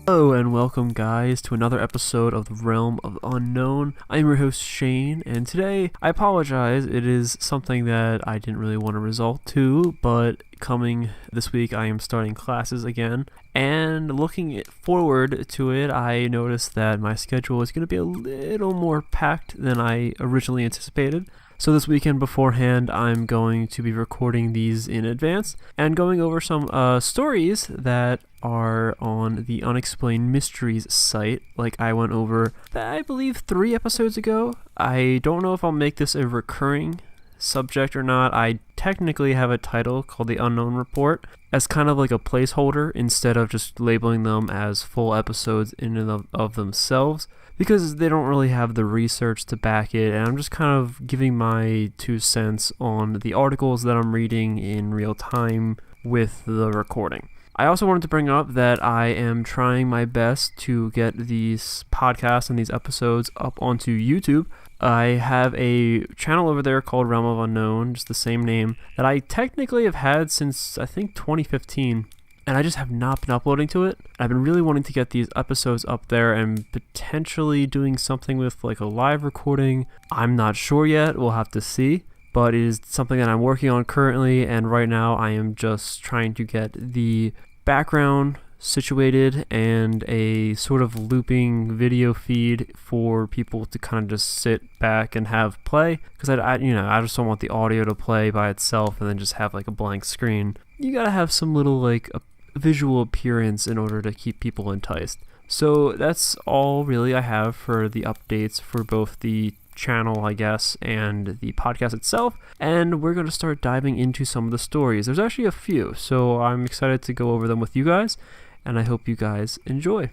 Hello and welcome guys to another episode of the Realm of Unknown. I'm your host Shane, and today, I apologize, it is something that I didn't really want to resort to, but coming this week I am starting classes again, and looking forward to it, I noticed that my schedule is going to be a little more packed than I originally anticipated. So this weekend beforehand, I'm going to be recording these in advance and going over some stories that are on the Unexplained Mysteries site, like I went over, I believe, 3 episodes ago. I don't know if I'll make this a recurring subject or not. I technically have a title called The Unknown Report as kind of like a placeholder instead of just labeling them as full episodes in and of themselves, because they don't really have the research to back it, and I'm just kind of giving my 2 cents on the articles that I'm reading in real time with the recording. I also wanted to bring up that I am trying my best to get these podcasts and these episodes up onto YouTube. I have a channel over there called Realm of Unknown, just the same name, that I technically have had since, I think, 2015. And I just have not been uploading to it. I've been really wanting to get these episodes up there and potentially doing something with like a live recording. I'm not sure yet, we'll have to see. But it is something that I'm working on currently, and right now I am just trying to get the background situated and a sort of looping video feed for people to kind of just sit back and have play, because I just don't want the audio to play by itself and then just have like a blank screen. You gotta have some little like a visual appearance in order to keep people enticed. So that's all really I have for the updates for both the channel, I guess, and the podcast itself, and we're going to start diving into some of the stories. There's actually a few, so I'm excited to go over them with you guys, and I hope you guys enjoy.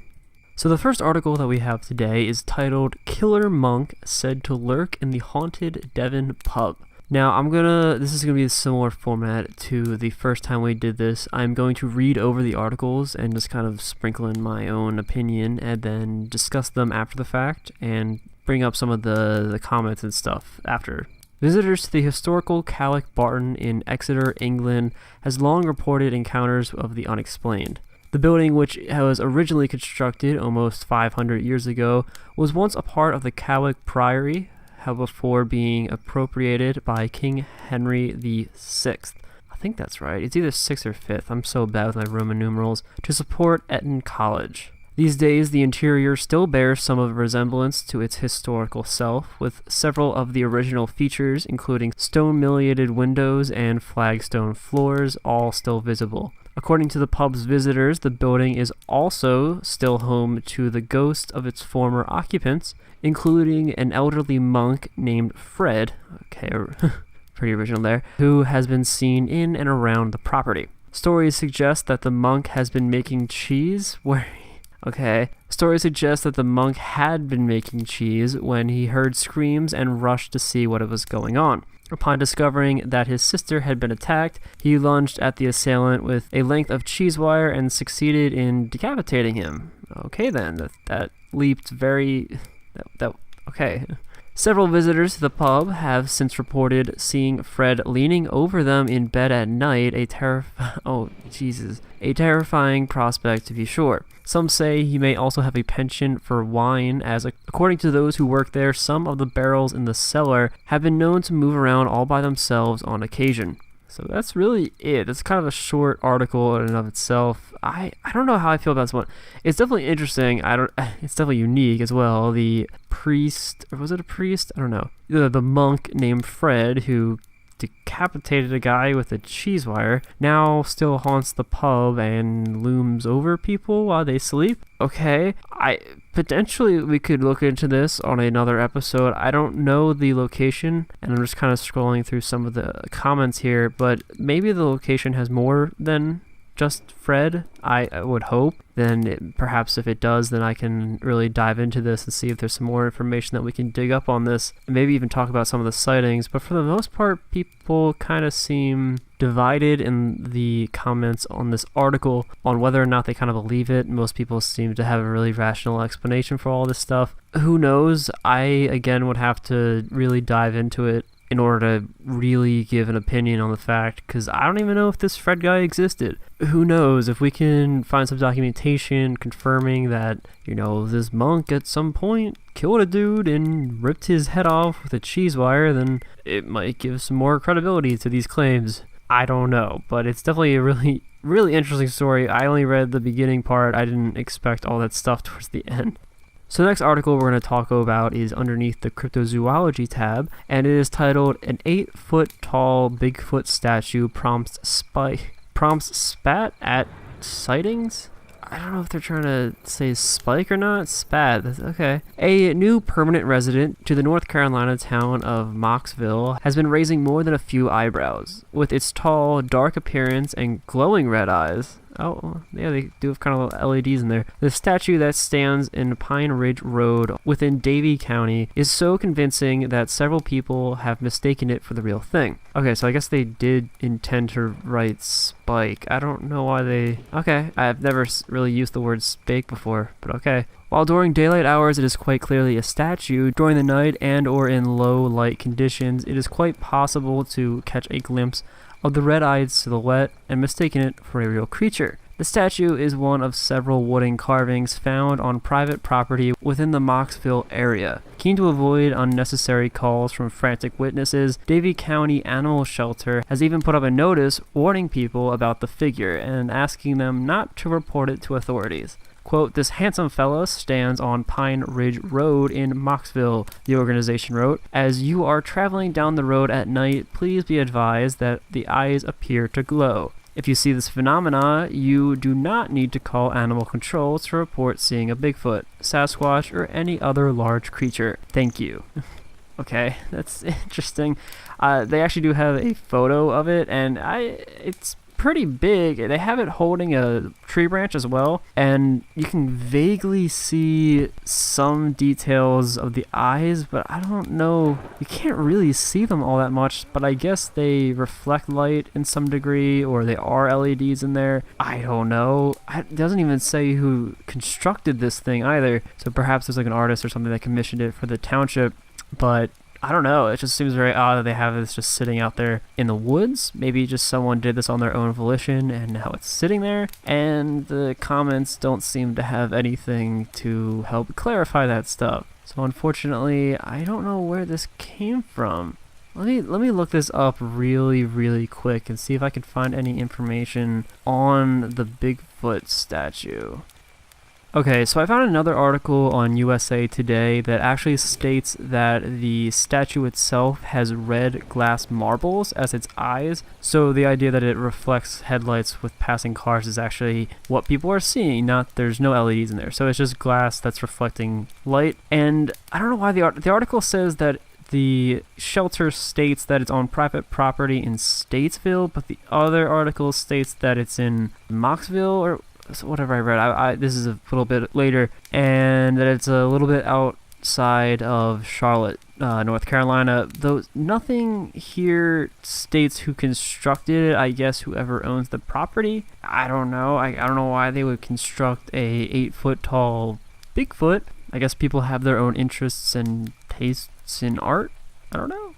So the first article that we have today is titled "Killer Monk Said to Lurk in the Haunted Devon Pub." Now, this is going to be a similar format to the first time we did this. I'm going to read over the articles and just kind of sprinkle in my own opinion and then discuss them after the fact and bring up some of the comments and stuff after. Visitors to the historical Calais Barton in Exeter, England, has long reported encounters of the unexplained. The building, which was originally constructed almost 500 years ago, was once a part of the Calais Priory, before being appropriated by King Henry VI. I think that's right. It's either 6th or 5th. I'm so bad with my Roman numerals. To support Eton College. These days, the interior still bears some of a resemblance to its historical self, with several of the original features, including stone-mullioned windows and flagstone floors, all still visible. According to the pub's visitors, the building is also still home to the ghosts of its former occupants, including an elderly monk named Fred, pretty original there, who has been seen in and around the property. Stories suggest that the monk has been making cheese Stories suggest that the monk had been making cheese when he heard screams and rushed to see what was going on. Upon discovering that his sister had been attacked, he lunged at the assailant with a length of cheese wire and succeeded in decapitating him. Okay then, that leaped very... okay. Several visitors to the pub have since reported seeing Fred leaning over them in bed at night, a terrifying prospect to be sure. Some say he may also have a penchant for wine, as according to those who work there, some of the barrels in the cellar have been known to move around all by themselves on occasion. So that's really it. It's kind of a short article in and of itself. I don't know how I feel about this one. It's definitely interesting. It's definitely unique as well. The priest, or was it a priest? I don't know. The monk named Fred, who decapitated a guy with a cheese wire, now still haunts the pub and looms over people while they sleep. Okay, potentially we could look into this on another episode. I don't know the location, and I'm just kind of scrolling through some of the comments here, but maybe the location has more than just Fred, I would hope. Then perhaps if it does, then I can really dive into this and see if there's some more information that we can dig up on this, and maybe even talk about some of the sightings. But for the most part, people kind of seem divided in the comments on this article on whether or not they kind of believe it. Most people seem to have a really rational explanation for all this stuff. Who knows? I, again, would have to really dive into it in order to really give an opinion on the fact, because I don't even know if this Fred guy existed. Who knows? If we can find some documentation confirming that, this monk at some point killed a dude and ripped his head off with a cheese wire, then it might give some more credibility to these claims. I don't know, but it's definitely a really, really interesting story. I only read the beginning part. I didn't expect all that stuff towards the end. So the next article we're going to talk about is underneath the cryptozoology tab, and it is titled "An 8-foot tall Bigfoot statue prompts spat at sightings." I don't know if they're trying to say spike or not. Spat, that's okay. A new permanent resident to the North Carolina town of Mocksville has been raising more than a few eyebrows. With its tall, dark appearance and glowing red eyes. Oh, yeah, they do have kind of LEDs in there. The statue that stands in Pine Ridge Road within Davie County is so convincing that several people have mistaken it for the real thing. Okay, so I guess they did intend to write spike. I don't know why they... Okay, I've never really used the word spake before, but okay. While during daylight hours it is quite clearly a statue, during the night and or in low light conditions, it is quite possible to catch a glimpse of the red-eyed silhouette and mistaken it for a real creature. The statue is one of several wooden carvings found on private property within the Mocksville area. Keen to avoid unnecessary calls from frantic witnesses, Davie County Animal Shelter has even put up a notice warning people about the figure and asking them not to report it to authorities. Quote, "This handsome fellow stands on Pine Ridge Road in Mocksville," the organization wrote. "As you are traveling down the road at night, please be advised that the eyes appear to glow. If you see this phenomena, you do not need to call animal control to report seeing a Bigfoot, Sasquatch, or any other large creature. Thank you." Okay, that's interesting. They actually do have a photo of it, and it's pretty big. They have it holding a tree branch as well, and you can vaguely see some details of the eyes, but I don't know, you can't really see them all that much, but I guess they reflect light in some degree, or they are LEDs in there. I don't know. It doesn't even say who constructed this thing either, so perhaps there's like an artist or something that commissioned it for the township, but I don't know, it just seems very odd that they have this just sitting out there in the woods. Maybe just someone did this on their own volition and now it's sitting there, and the comments don't seem to have anything to help clarify that stuff. So unfortunately, I don't know where this came from. Let me look this up really, really quick and see if I can find any information on the Bigfoot statue. Okay, so I found another article on USA Today that actually states that the statue itself has red glass marbles as its eyes. So the idea that it reflects headlights with passing cars is actually what people are seeing, not there's no LEDs in there. So it's just glass that's reflecting light. And I don't know why the article says that the shelter states that it's on private property in Statesville, but the other article states that it's in Mocksville or so whatever I read. This is a little bit later, and that it's a little bit outside of Charlotte, North Carolina. Though nothing here states who constructed it. I guess whoever owns the property. I don't know. I don't know why they would construct a 8-foot tall Bigfoot. I guess people have their own interests and tastes in art. I don't know.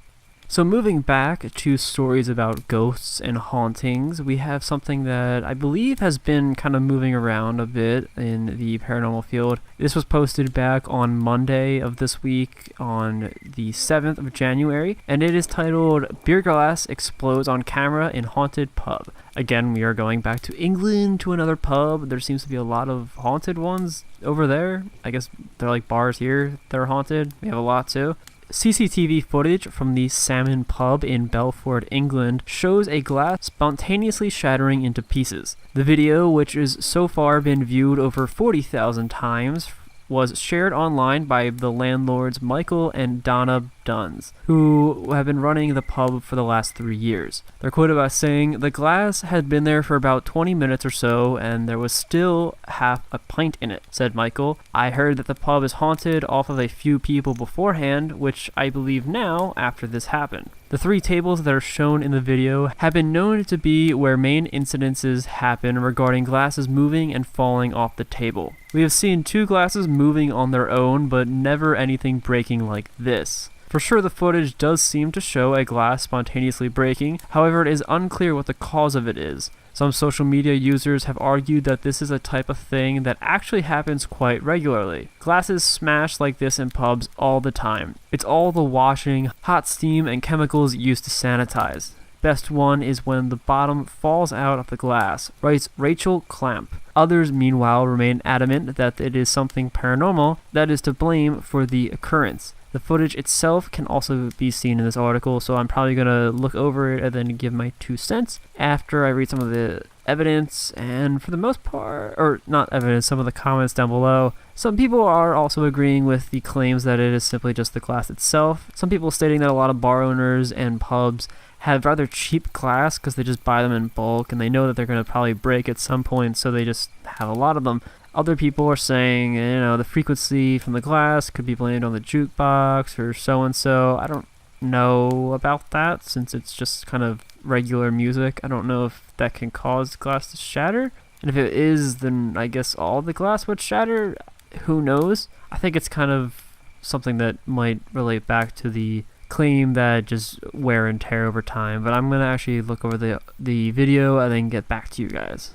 So moving back to stories about ghosts and hauntings, we have something that I believe has been kind of moving around a bit in the paranormal field. This was posted back on Monday of this week on the 7th of January, and it is titled "Beer Glass Explodes on Camera in Haunted Pub." Again, we are going back to England to another pub. There seems to be a lot of haunted ones over there. I guess they're like bars here that are haunted. We have a lot too. CCTV footage from the Salmon Pub in Belford, England, shows a glass spontaneously shattering into pieces. The video, which has so far been viewed over 40,000 times, was shared online by the landlords Michael and Donna Duns, who have been running the pub for the last 3 years. They're quoted by saying, "The glass had been there for about 20 minutes or so, and there was still half a pint in it," said Michael. "I heard that the pub is haunted off of a few people beforehand, which I believe now after this happened." The 3 tables that are shown in the video have been known to be where main incidences happen regarding glasses moving and falling off the table. "We have seen 2 glasses moving on their own, but never anything breaking like this. For sure, the footage does seem to show a glass spontaneously breaking, however it is unclear what the cause of it is. Some social media users have argued that this is a type of thing that actually happens quite regularly. Glasses smash like this in pubs all the time. It's all the washing, hot steam, and chemicals used to sanitize. Best one is when the bottom falls out of the glass, writes Rachel Clamp. Others, meanwhile, remain adamant that it is something paranormal that is to blame for the occurrence. The footage itself can also be seen in this article, so I'm probably going to look over it and then give my 2 cents after I read some of the evidence, and for the most part, or not evidence, some of the comments down below. Some people are also agreeing with the claims that it is simply just the glass itself. Some people stating that a lot of bar owners and pubs have rather cheap glass because they just buy them in bulk and they know that they're going to probably break at some point, so they just have a lot of them. Other people are saying, the frequency from the glass could be blamed on the jukebox or so-and-so. I don't know about that since it's just kind of regular music. I don't know if that can cause glass to shatter. And if it is, then I guess all the glass would shatter. Who knows? I think it's kind of something that might relate back to the claim that just wear and tear over time. But I'm going to actually look over the video and then get back to you guys.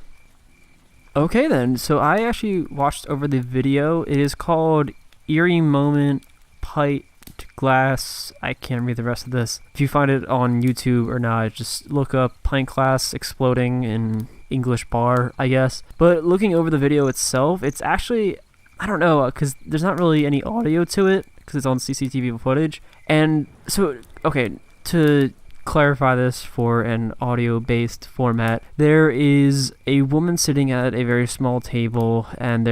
Okay then, so I actually watched over the video. It is called Eerie Moment Pint Glass. I can't read the rest of this. If you find it on YouTube or not, just look up pint glass exploding in English bar, I guess. But looking over the video itself, it's actually, I don't know, because there's not really any audio to it, because it's on CCTV footage. And so, okay, to clarify this for an audio-based format, there is a woman sitting at a very small table, and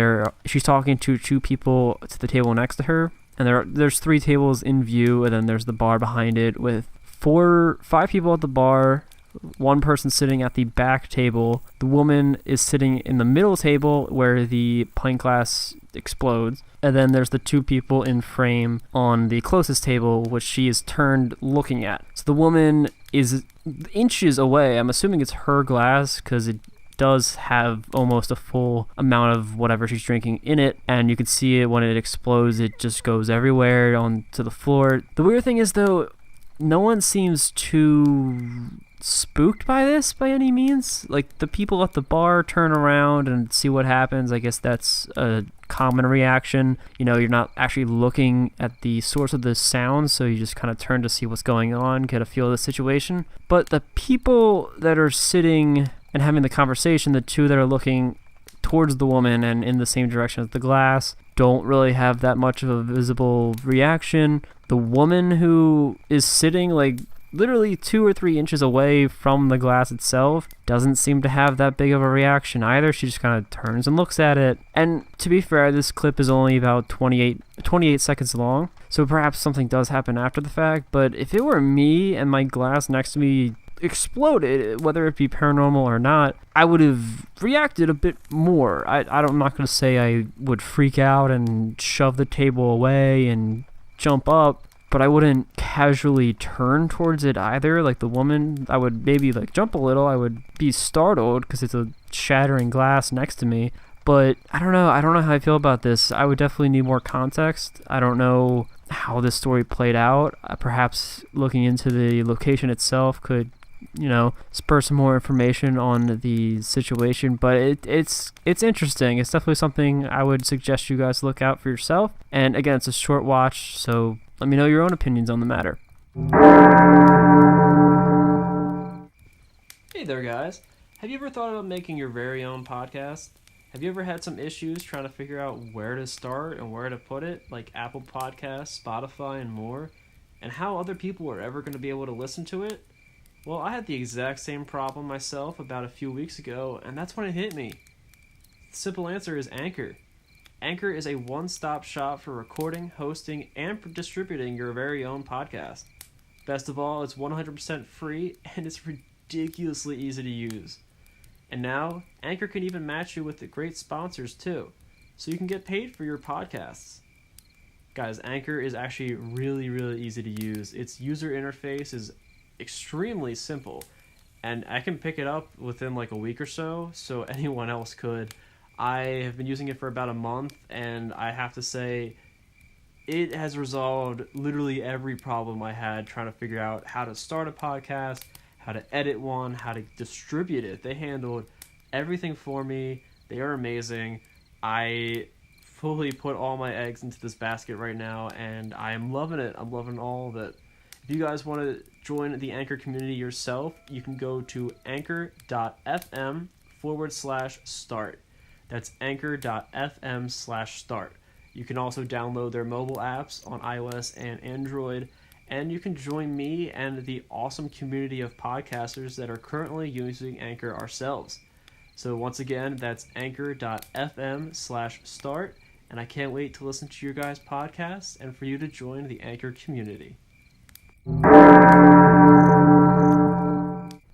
she's talking to 2 people to the table next to her, and there's 3 tables in view, and then there's the bar behind it with 5 people at the bar, 1 person sitting at the back table. The woman is sitting in the middle table where the pint glass explodes, and then there's the 2 people in frame on the closest table, which she is turned looking at. So the woman is inches away. I'm assuming it's her glass because it does have almost a full amount of whatever she's drinking in it, and you can see it when it explodes. It just goes everywhere onto the floor. The weird thing is, though, no one seems too spooked by this by any means. Like, the people at the bar turn around and see what happens. I guess that's a common reaction. You're not actually looking at the source of the sound, so you just kind of turn to see what's going on, get a feel of the situation. But the people that are sitting and having the conversation, the 2 that are looking towards the woman and in the same direction as the glass, don't really have that much of a visible reaction. The woman who is sitting like literally 2 or 3 inches away from the glass itself doesn't seem to have that big of a reaction either. She just kind of turns and looks at it. And to be fair, this clip is only about 28 seconds long, so perhaps something does happen after the fact. But if it were me and my glass next to me exploded, whether it be paranormal or not, I would have reacted a bit more. I'm not going to say I would freak out and shove the table away and jump up, but I wouldn't casually turn towards it either. Like the woman, I would maybe like jump a little. I would be startled because it's a shattering glass next to me. But I don't know how I feel about this. I would definitely need more context. I don't know how this story played out. Perhaps looking into the location itself could, spur some more information on the situation. But it's interesting. It's definitely something I would suggest you guys look out for yourself. And again, it's a short watch, so let me know your own opinions on the matter. Hey there, guys. Have you ever thought about making your very own podcast? Have you ever had some issues trying to figure out where to start and where to put it, like Apple Podcasts, Spotify, and more, and how other people are ever going to be able to listen to it? Well, I had the exact same problem myself about a few weeks ago, and that's when it hit me. The simple answer is Anchor. Anchor is a one-stop shop for recording, hosting, and distributing your very own podcast. Best of all, it's 100% free, and it's ridiculously easy to use. And now, Anchor can even match you with the great sponsors too, so you can get paid for your podcasts. Guys, Anchor is actually really, really easy to use. Its user interface is extremely simple, and I can pick it up within like a week or so anyone else could. I have been using it for about a month, and I have to say, it has resolved literally every problem I had trying to figure out how to start a podcast, how to edit one, how to distribute it. They handled everything for me. They are amazing. I fully put all my eggs into this basket right now, and I am loving it. I'm loving all of it. If you guys want to join the Anchor community yourself, you can go to anchor.fm/start. That's anchor.fm/start. You can also download their mobile apps on iOS and Android, and you can join me and the awesome community of podcasters that are currently using Anchor ourselves. So once again, that's anchor.fm/start, and I can't wait to listen to your guys' podcasts and for you to join the Anchor community.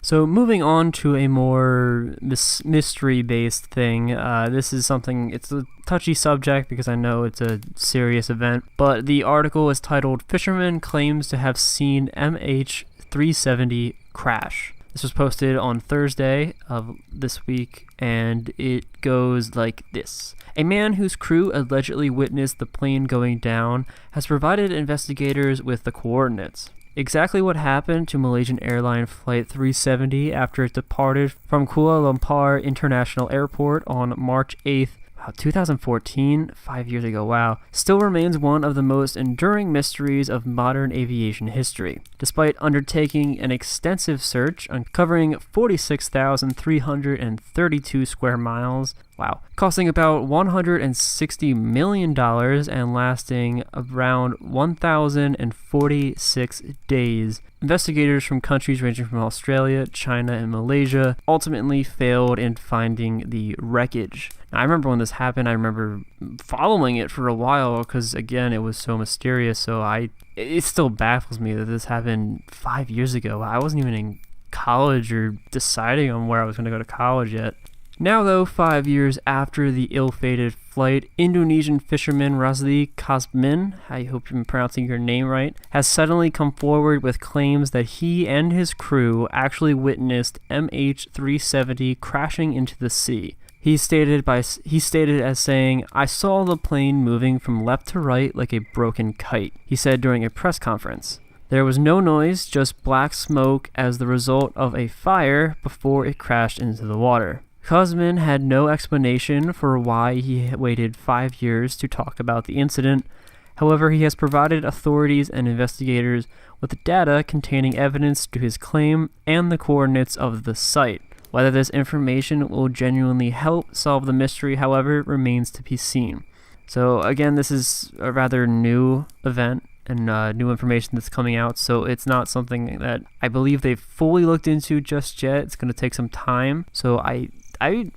So moving on to a more mystery-based thing, this is something, it's a touchy subject because I know it's a serious event, but the article is titled, "Fisherman Claims to Have Seen MH370 Crash." This was posted on Thursday of this week, and it goes like this. A man whose crew allegedly witnessed the plane going down has provided investigators with the coordinates. Exactly what happened to Malaysian airline Flight 370 after it departed from Kuala Lumpur International Airport on March 8th, 2014, 5 years ago, wow, still remains one of the most enduring mysteries of modern aviation history. Despite undertaking an extensive search, uncovering 46,332 square miles, wow, costing about $160 million and lasting around 1,046 days, investigators from countries ranging from Australia, China, and Malaysia ultimately failed in finding the wreckage. Now, I remember when this happened, I remember following it for a while because, again, it was so mysterious. So it still baffles me that this happened 5 years ago. I wasn't even in college or deciding on where I was going to go to college yet. Now, though, 5 years after the ill-fated flight, Indonesian fisherman Razli Kasmin, I hope I'm pronouncing your name right, has suddenly come forward with claims that he and his crew actually witnessed MH370 crashing into the sea. He stated as saying, "I saw the plane moving from left to right like a broken kite," he said during a press conference. There was no noise, just black smoke as the result of a fire before it crashed into the water. Kuzmin had no explanation for why he waited 5 years to talk about the incident. However, he has provided authorities and investigators with data containing evidence to his claim and the coordinates of the site. Whether this information will genuinely help solve the mystery, however, remains to be seen. So again, this is a rather new event and new information that's coming out, so it's not something that I believe they've fully looked into just yet. It's going to take some time, so I'd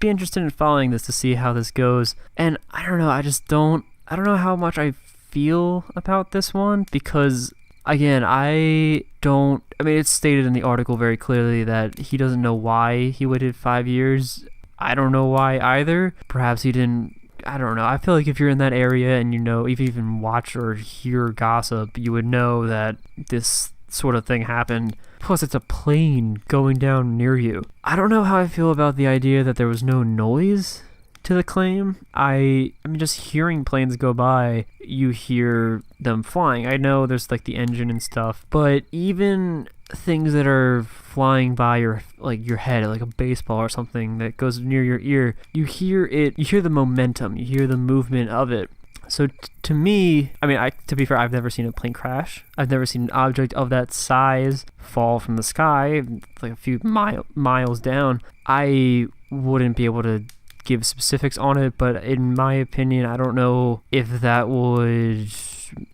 be interested in following this to see how this goes. And I don't know, I don't know how much I feel about this one, because again, it's stated in the article very clearly that he doesn't know why he waited 5 years. I don't know why either. Perhaps he didn't, I don't know. I feel like if you're in that area and you know, if you even watch or hear gossip, you would know that this sort of thing happened. Plus, it's a plane going down near you. I don't know how I feel about the idea that there was no noise to the claim. I mean, just hearing planes go by, you hear them flying. I know there's like the engine and stuff, but even things that are flying by your head, like a baseball or something that goes near your ear, you hear it, you hear the momentum, you hear the movement of it. So to me, I mean, to be fair, I've never seen a plane crash. I've never seen an object of that size fall from the sky, like a few miles down. I wouldn't be able to give specifics on it, but in my opinion, I don't know if that would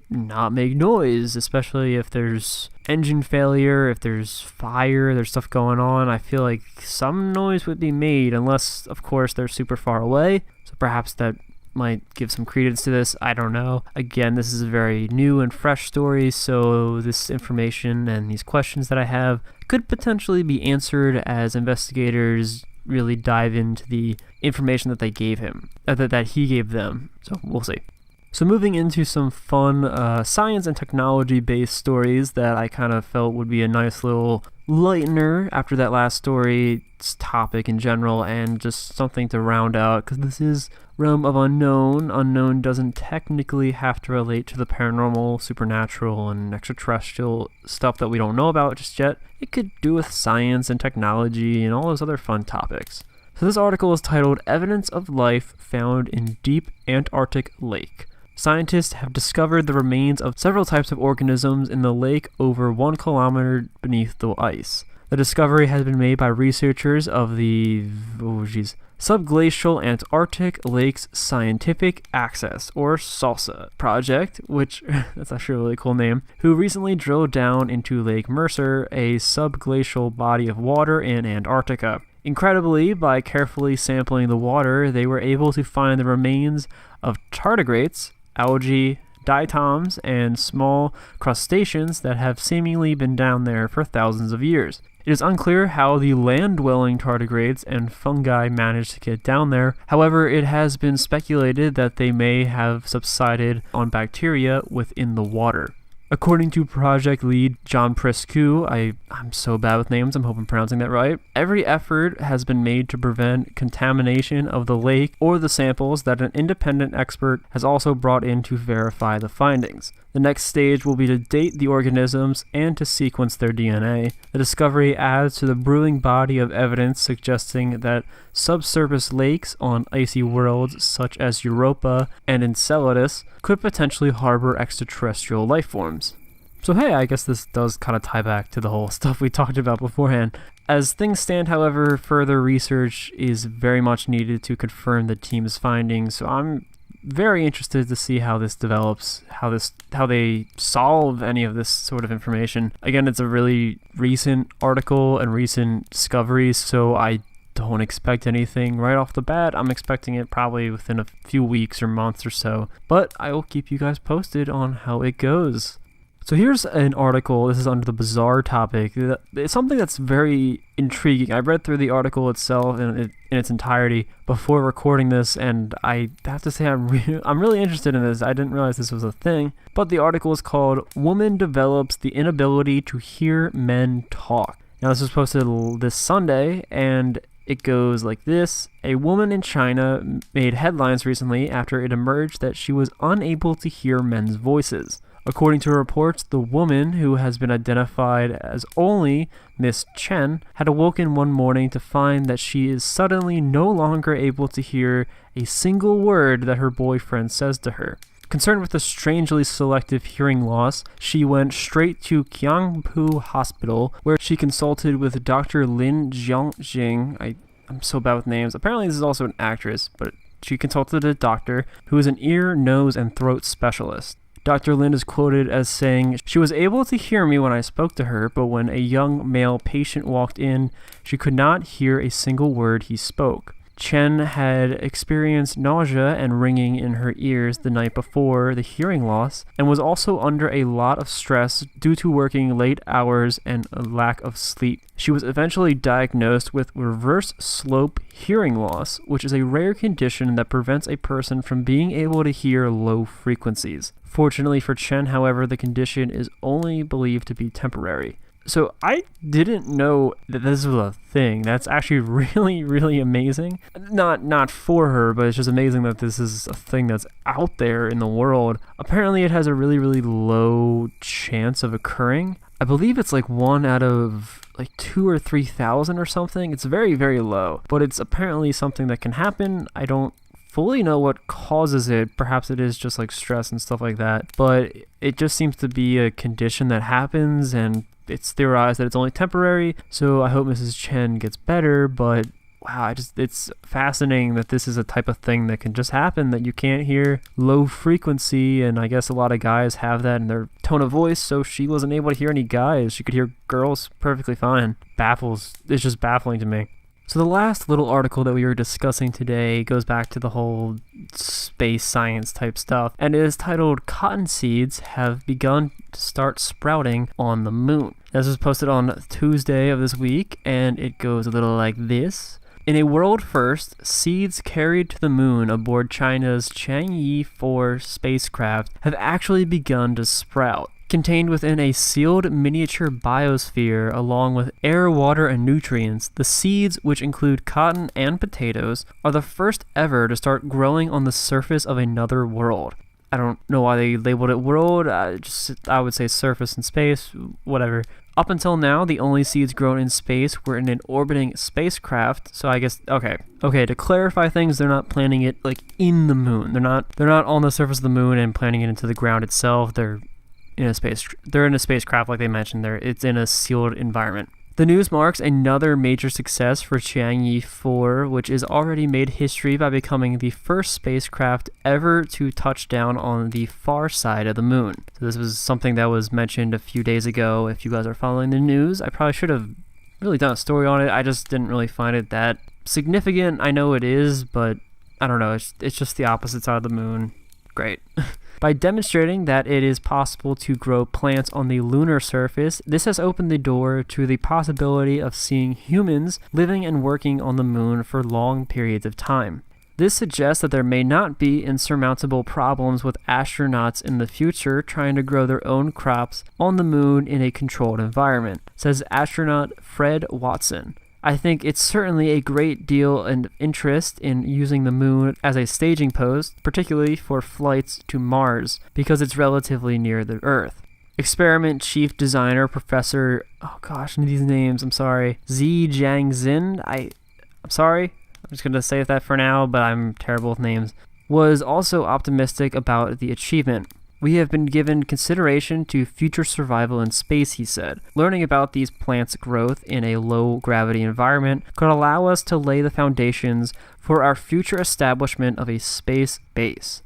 not make noise, especially if there's engine failure, if there's fire, there's stuff going on. I feel like some noise would be made, unless, of course, they're super far away. So perhaps that might give some credence to this. I don't know. Again, this is a very new and fresh story, so this information and these questions that I have could potentially be answered as investigators really dive into the information that they gave him, that he gave them. So we'll see. So moving into some fun science and technology-based stories that I kind of felt would be a nice little lightener after that last story's topic in general, and just something to round out, because this is realm of unknown. Unknown doesn't technically have to relate to the paranormal, supernatural, and extraterrestrial stuff that we don't know about just yet. It could do with science and technology and all those other fun topics. So this article is titled Evidence of Life Found in Deep Antarctic Lake. Scientists have discovered the remains of several types of organisms in the lake over 1 kilometer beneath the ice. The discovery has been made by researchers of the Subglacial Antarctic Lakes Scientific Access, or SALSA, project, which, that's actually a really cool name, who recently drilled down into Lake Mercer, a subglacial body of water in Antarctica. Incredibly, by carefully sampling the water, they were able to find the remains of tardigrades, algae, diatoms, and small crustaceans that have seemingly been down there for thousands of years. It is unclear how the land-dwelling tardigrades and fungi managed to get down there. However, it has been speculated that they may have subsided on bacteria within the water. According to project lead John Priscu, I'm so bad with names, I'm hoping I'm pronouncing that right, every effort has been made to prevent contamination of the lake or the samples that an independent expert has also brought in to verify the findings. The next stage will be to date the organisms and to sequence their DNA. The discovery adds to the brewing body of evidence suggesting that subsurface lakes on icy worlds such as Europa and Enceladus could potentially harbor extraterrestrial life forms. So hey, I guess this does kind of tie back to the whole stuff we talked about beforehand. As things stand, however, further research is very much needed to confirm the team's findings, so I'm very interested to see how this develops, how they solve any of this sort of information. Again, it's a really recent article and recent discoveries, so I don't expect anything right off the bat. I'm expecting it probably within a few weeks or months or so, but I will keep you guys posted on how it goes. So here's an article, this is under the bizarre topic. It's something that's very intriguing. I read through the article itself in its entirety before recording this, and I have to say I'm really interested in this. I didn't realize this was a thing. But the article is called Woman Develops the Inability to Hear Men Talk. Now this was posted this Sunday, and it goes like this. A woman in China made headlines recently after it emerged that she was unable to hear men's voices. According to reports, the woman, who has been identified as only Miss Chen, had awoken one morning to find that she is suddenly no longer able to hear a single word that her boyfriend says to her. Concerned with the strangely selective hearing loss, she went straight to Qiangpu Hospital, where she consulted with Dr. Lin Jiangjing. I'm so bad with names. Apparently this is also an actress, but she consulted a doctor who is an ear, nose, and throat specialist. Dr. Lin is quoted as saying, "She was able to hear me when I spoke to her, but when a young male patient walked in, she could not hear a single word he spoke." Chen had experienced nausea and ringing in her ears the night before the hearing loss, and was also under a lot of stress due to working late hours and a lack of sleep. She was eventually diagnosed with reverse slope hearing loss, which is a rare condition that prevents a person from being able to hear low frequencies. Fortunately for Chen, however, the condition is only believed to be temporary. So I didn't know that this was a thing. That's actually really, really amazing. Not for her, but it's just amazing that this is a thing that's out there in the world. Apparently it has a really, really low chance of occurring. I believe it's like 1 out of like 2 or 3,000 or something. It's very, very low, but it's apparently something that can happen. I don't fully know what causes it. Perhaps it is just like stress and stuff like that, but it just seems to be a condition that happens, and it's theorized that it's only temporary. So I hope Mrs. Chen gets better, but wow, it's fascinating that this is a type of thing that can just happen, that you can't hear low frequency, and I guess a lot of guys have that in their tone of voice, so she wasn't able to hear any guys. She could hear girls perfectly fine. It's just baffling to me. So the last little article that we were discussing today goes back to the whole space science type stuff, and it is titled Cotton Seeds Have Begun to Start Sprouting on the Moon. This was posted on Tuesday of this week, and it goes a little like this. In a world first, seeds carried to the moon aboard China's Chang'e 4 spacecraft have actually begun to sprout. Contained within a sealed miniature biosphere along with air, water, and nutrients, the seeds, which include cotton and potatoes, are the first ever to start growing on the surface of another world. I don't know why they labeled it world, I would say surface in space, whatever. Up until now, the only seeds grown in space were in an orbiting spacecraft, so I guess, okay, to clarify things, they're not planting it, like, in the moon. They're not on the surface of the moon and planting it into the ground itself. They're in a spacecraft, like they mentioned there. It's in a sealed environment. The news marks another major success for Chang'e 4, which has already made history by becoming the first spacecraft ever to touch down on the far side of the moon. So this was something that was mentioned a few days ago. If you guys are following the news, I probably should have really done a story on it. I just didn't really find it that significant. I know it is, but I don't know. It's just the opposite side of the moon. Great. By demonstrating that it is possible to grow plants on the lunar surface, this has opened the door to the possibility of seeing humans living and working on the moon for long periods of time. This suggests that there may not be insurmountable problems with astronauts in the future trying to grow their own crops on the moon in a controlled environment, says astronaut Fred Watson. I think it's certainly a great deal of interest in using the moon as a staging post, particularly for flights to Mars, because it's relatively near the Earth. Experiment Chief Designer Professor, these names, I'm sorry, Zi Jiangxin, I'm sorry, I'm just going to say that for now, but I'm terrible with names, was also optimistic about the achievement. We have been given consideration to future survival in space, he said. Learning about these plants' growth in a low-gravity environment could allow us to lay the foundations for our future establishment of a space base.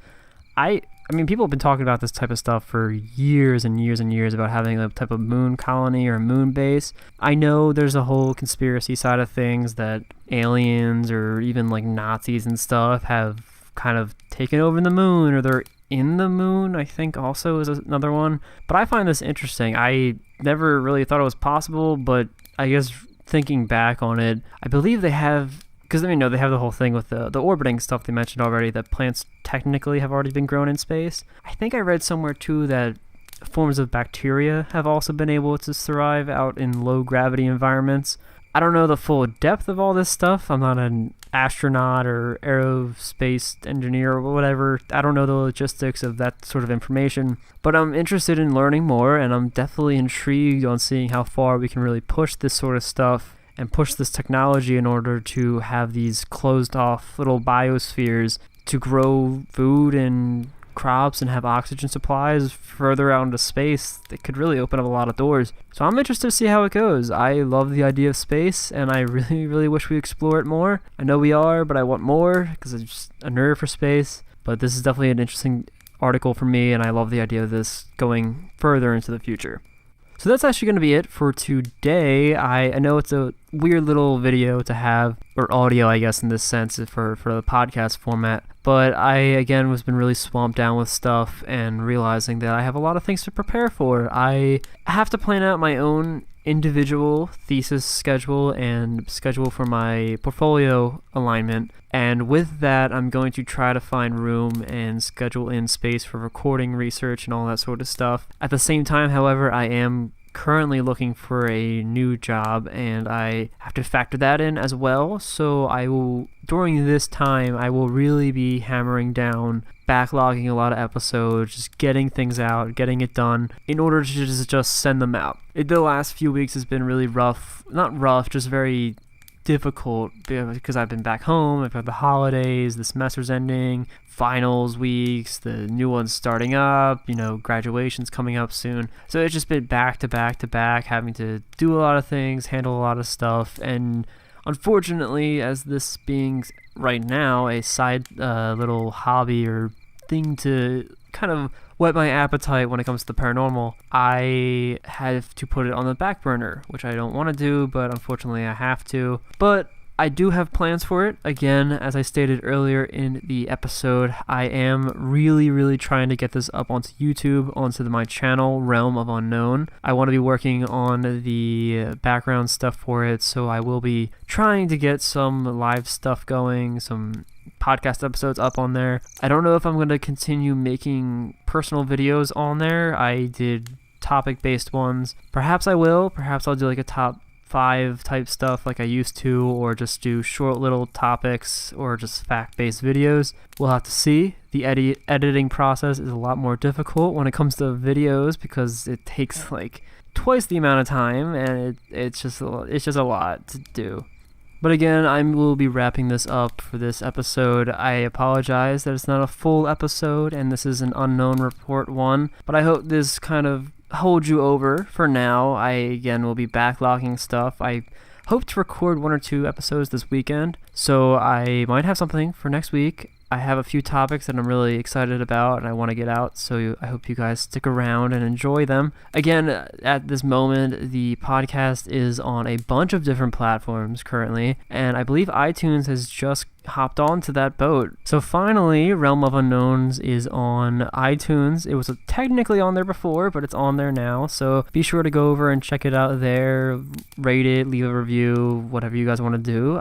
I mean, people have been talking about this type of stuff for years and years and years about having a type of moon colony or moon base. I know there's a whole conspiracy side of things that aliens or even like Nazis and stuff have kind of taken over the moon, or they're in the moon, I think also is another one. But I find this interesting. I never really thought it was possible, but I guess thinking back on it, I believe they have, because they have the whole thing with the orbiting stuff they mentioned already, that plants technically have already been grown in space. I think I read somewhere too that forms of bacteria have also been able to thrive out in low gravity environments. I don't know the full depth of all this stuff. I'm not an astronaut or aerospace engineer or whatever. I don't know the logistics of that sort of information, but I'm interested in learning more, and I'm definitely intrigued on seeing how far we can really push this sort of stuff and push this technology in order to have these closed off little biospheres to grow food and crops and have oxygen supplies further out into space. That could really open up a lot of doors. So I'm interested to see how it goes. I love the idea of space, and I really, really wish we explore it more. I know we are, but I want more because I'm just a nerd for space. But this is definitely an interesting article for me, and I love the idea of this going further into the future. So that's actually going to be it for today. I know it's a weird little video to have, or audio, I guess, in this sense, for the podcast format. But I, again, was been really swamped down with stuff and realizing that I have a lot of things to prepare for. I have to plan out my own individual thesis schedule and schedule for my portfolio alignment. And with that, I'm going to try to find room and schedule in space for recording, research, and all that sort of stuff. At the same time, however, I am currently looking for a new job, and I have to factor that in as well. So I will, during this time, I will really be hammering down backlogging a lot of episodes, just getting things out, getting it done in order to just send them out. The last few weeks has been really rough, not rough, just very difficult because I've been back home. I've got the holidays, the semester's ending, finals weeks, the new one's starting up, graduation's coming up soon. So it's just been back to back to back, having to do a lot of things, handle a lot of stuff, and unfortunately, as this being right now a side little hobby or thing to kind of whet my appetite when it comes to the paranormal, I have to put it on the back burner, which I don't want to do, but unfortunately I have to. But I do have plans for it. Again, as I stated earlier in the episode, I am really, really trying to get this up onto YouTube, onto my channel, Realm of Unknown. I want to be working on the background stuff for it, so I will be trying to get some live stuff going, some podcast episodes up on there. I don't know if I'm going to continue making personal videos on there. I did topic-based ones. Perhaps I will. Perhaps I'll do like a top 5 type stuff like I used to, or just do short little topics or just fact-based videos. We'll have to see. The editing process is a lot more difficult when it comes to videos because it takes like twice the amount of time, and it's just a lot to do. But again, I will be wrapping this up for this episode. I apologize that it's not a full episode and this is an unknown report one, but I hope this kind of holds you over for now. I again will be backlogging stuff. I hope to record 1 or 2 episodes this weekend, so I might have something for next week. I have a few topics that I'm really excited about and I want to get out, so I hope you guys stick around and enjoy them. Again, at this moment, the podcast is on a bunch of different platforms currently, and I believe iTunes has just hopped on to that boat. So finally, Realm of Unknowns is on iTunes. It was technically on there before, but it's on there now, so be sure to go over and check it out there, rate it, leave a review, whatever you guys want to do.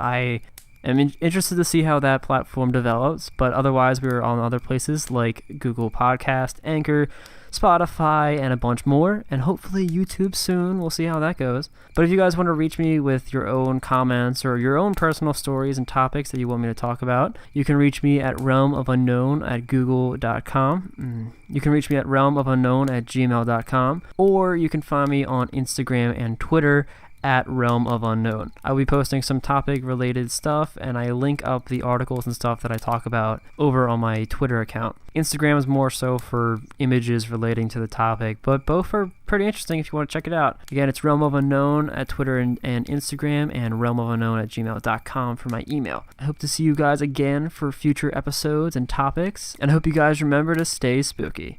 I'm interested to see how that platform develops, but otherwise we're on other places like Google Podcast, Anchor, Spotify, and a bunch more, and hopefully YouTube soon. We'll see how that goes. But if you guys want to reach me with your own comments or your own personal stories and topics that you want me to talk about, you can reach me at realmofunknown@google.com. You can reach me at realmofunknown@gmail.com, or you can find me on Instagram and Twitter at Realm of Unknown. I'll be posting some topic related stuff, and I link up the articles and stuff that I talk about over on my Twitter account. Instagram is more so for images relating to the topic, but both are pretty interesting if you want to check it out. Again, it's Realm of Unknown at Twitter and Instagram, and realmofunknown@gmail.com for my email. I hope to see you guys again for future episodes and topics, and I hope you guys remember to stay spooky.